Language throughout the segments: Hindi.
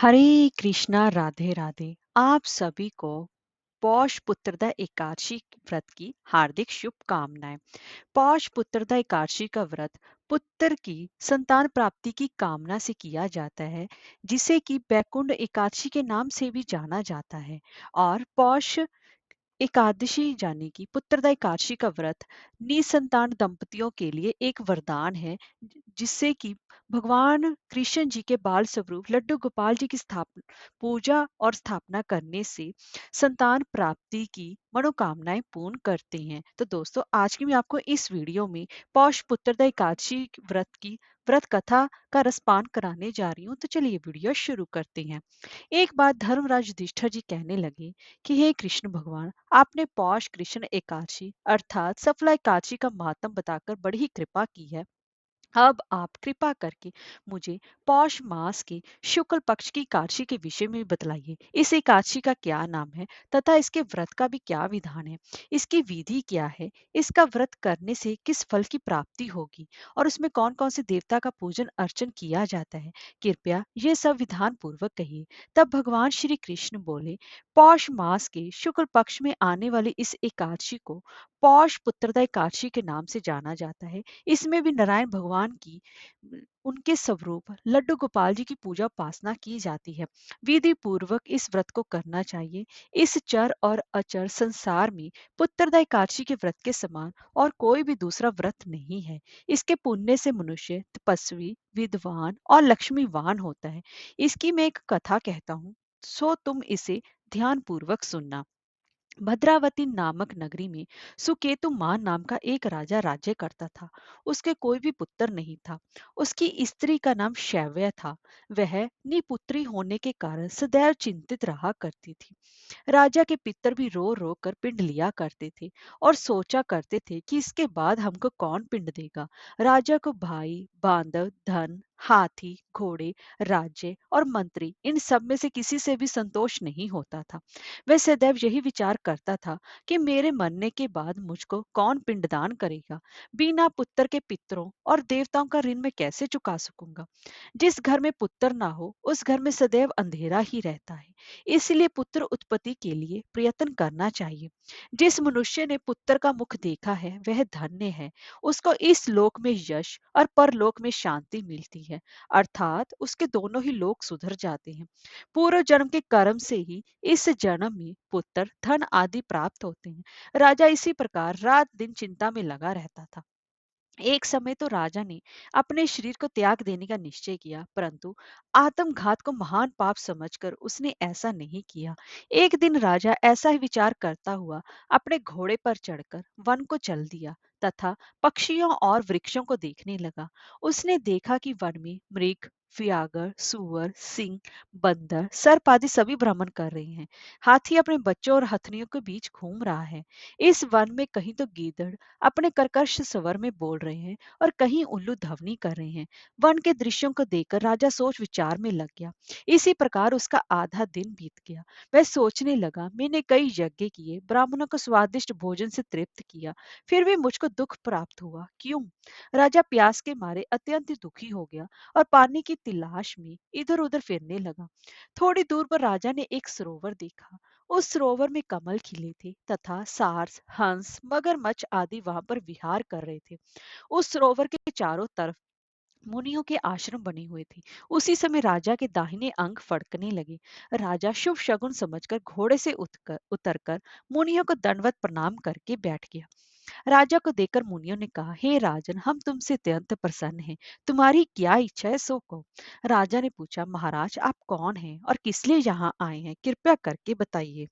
हरे कृष्णा राधे राधे। आप सभी को पौष पुत्रदा एकादशी व्रत की हार्दिक शुभकामनाएं। पौष पुत्रदा एकादशी का व्रत पुत्र की संतान प्राप्ति की कामना से किया जाता है, जिसे कि बैकुंठ एकादशी के नाम से भी जाना जाता है। और पौष एकादशी यानी कि पुत्रदा एकादशी का व्रत निसंतान दंपतियों के लिए एक वरदान है, जिससे कि भगवान कृष्ण जी के बाल स्वरूप लड्डू गोपाल जी की स्थापना पूजा और स्थापना करने से संतान प्राप्ति की मनोकामनाएं पूर्ण करते हैं। तो दोस्तों, आज की मैं आपको इस वीडियो में पौष पुत्रदा एकादशी व्रत की व्रत कथा का रसपान कराने जा रही हूँ। तो चलिए वीडियो शुरू करते हैं। एक बार धर्मराज युधिष्ठिर जी कहने लगे कि हे कृष्ण भगवान, आपने पौष कृष्ण एकादशी अर्थात सफला एकादशी का महात्म बताकर बड़ी ही कृपा की है। अब आप कृपा करके मुझे पौष मास के शुक्ल पक्ष की एकादशी के विषय में बतलाइए। इस एकादशी का क्या नाम है तथा इसके व्रत का भी क्या विधान है, इसकी विधि क्या है, इसका व्रत करने से किस फल की प्राप्ति होगी और उसमें कौन कौन से देवता का पूजन अर्चन किया जाता है। कृपया ये सब विधान पूर्वक कहिए। तब भगवान श्री कृष्ण बोले, पौष मास के शुक्ल पक्ष में आने वाली इस एकादशी को पौष पुत्रदा एकादशी के नाम से जाना जाता है। इसमें भी नारायण भगवान की उनके स्वरूप लड्डू गोपाल जी की पूजा उपासना की जाती है। विधि पूर्वक इस व्रत को करना चाहिए। इस चर और अचर संसार में पुत्रदा एकादशी के व्रत के समान और कोई भी दूसरा व्रत नहीं है। इसके पुण्य से मनुष्य तपस्वी, विद्वान और लक्ष्मीवान होता है। इसकी मैं एक कथा कहता हूँ, सो तुम इसे ध्यान पूर्वक सुनना। भद्रावती नामक नगरी में सुकेतु मान नाम का एक राजा राज्य करता था। उसके कोई भी पुत्र नहीं था। उसकी स्त्री का नाम शैव्य था। वह निपुत्री होने के कारण सदैव चिंतित रहा करती थी। राजा के पितर भी रो रो कर पिंड लिया करते थे और सोचा करते थे कि इसके बाद हमको कौन पिंड देगा। राजा को भाई, बांधव, धन, हाथी, घोड़े, राज्य और मंत्री, इन सब में से किसी से भी संतोष नहीं होता था। वह सदैव यही विचार करता था कि मेरे मरने के बाद मुझको कौन पिंडदान करेगा। बिना पुत्र के पितरों और देवताओं का ऋण मैं कैसे चुका सकूंगा। जिस घर में पुत्र ना हो उस घर में सदैव अंधेरा ही रहता है। इसलिए पुत्र उत्पत्ति के लिए प्रयत्न करना चाहिए। जिस मनुष्य ने पुत्र का मुख देखा है वह धन्य है। उसको इस लोक में यश और परलोक में शांति मिलती है, अर्थात उसके दोनों ही लोक सुधर जाते हैं। पूर्व जन्म के कर्म से ही इस जन्म में पुत्र, धन आदि प्राप्त होते हैं। राजा इसी प्रकार रात दिन चिंता में लगा रहता था। एक समय तो राजा ने अपने शरीर को त्याग देने का निश्चय किया, परंतु आत्मघात को महान पाप समझकर उसने ऐसा नहीं किया। एक दिन राजा ऐसा ही विचार करता हुआ अपने घोड़े पर चढ़कर वन को चल दिया तथा पक्षियों और वृक्षों को देखने लगा। उसने देखा कि वन में मृग, व्याघ्र, सुअर, सिंह, बंदर, सर्प आदि सभी भ्रमण कर रहे हैं। हाथी अपने बच्चों और हथनियों के बीच घूम रहा है। इस वन में कहीं तो गीदड़ अपने कर्कश स्वर में बोल रहे हैं और कहीं उल्लू ध्वनि कर रहे हैं। वन के दृश्यों को देखकर राजा सोच विचार में लग गया। इसी प्रकार उसका आधा दिन बीत गया। वह सोचने लगा, मैंने कई यज्ञ किए, ब्राह्मणों को स्वादिष्ट भोजन से तृप्त किया, फिर भी मुझको दुख प्राप्त हुआ, क्यों? राजा प्यास के मारे अत्यंत दुखी हो गया और पानी की तलाश में इधर उधर फिरने लगा। थोड़ी दूर पर राजा ने एक सरोवर देखा। उस सरोवर में कमल खिले थे तथा सार्स, हंस, मगरमच्छ आदि वहां पर विहार कर रहे थे। उस सरोवर के चारों तरफ मुनियों के आश्रम बने हुए थे। उसी समय राजा के दाहिने अंग फड़कने लगे। राजा शुभ शगुन समझकर घोड़े से उतरकर मुनियों को दंडवत प्रणाम करके बैठ गया। राजा को देखकर मुनियों ने कहा, हे राजन, हम तुमसे अत्यंत प्रसन्न हैं। तुम्हारी क्या इच्छा है सो कहो। राजा ने पूछा, महाराज आप कौन हैं और किस लिए यहाँ आए हैं, कृपया करके बताइए।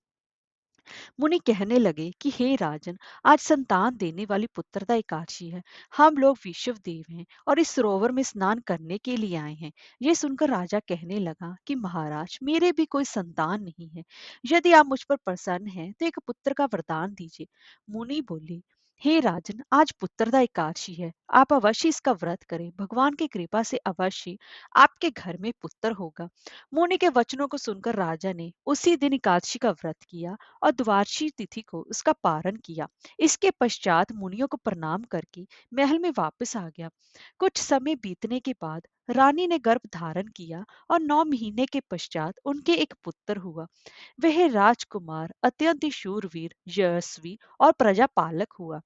मुनि कहने लगे कि हे राजन, आज संतान देने वाली पुत्रदा एकादशी है। हम लोग विश्व देव हैं और इस सरोवर में स्नान करने के लिए आए हैं। ये सुनकर राजा कहने लगा कि महाराज, मेरे भी कोई संतान नहीं है। यदि आप मुझ पर प्रसन्न हैं तो एक पुत्र का वरदान दीजिए। मुनि बोले, हे राजन, आज पुत्रदा एकादशी है, आप अवश्य इसका व्रत करें। भगवान की कृपा से अवश्य आपके घर में पुत्र होगा। मुनि के वचनों को सुनकर राजा ने उसी दिन एकादशी का व्रत किया और द्वादशी तिथि को उसका पारण किया। इसके पश्चात मुनियों को प्रणाम करके महल में वापस आ गया। कुछ समय बीतने के बाद रानी ने गर्भ धारण किया और 9 महीने के पश्चात उनके एक पुत्र हुआ। वह राजकुमार अत्यंत ही शूरवीर, यशस्वी और प्रजापालक हुआ।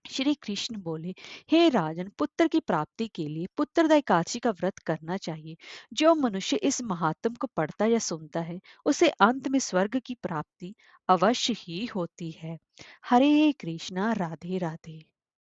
श्री कृष्ण बोले, हे राजन, पुत्र की प्राप्ति के लिए पुत्रदा एकादशी का व्रत करना चाहिए। जो मनुष्य इस महात्म को पढ़ता या सुनता है, उसे अंत में स्वर्ग की प्राप्ति अवश्य ही होती है। हरे कृष्णा, राधे राधे।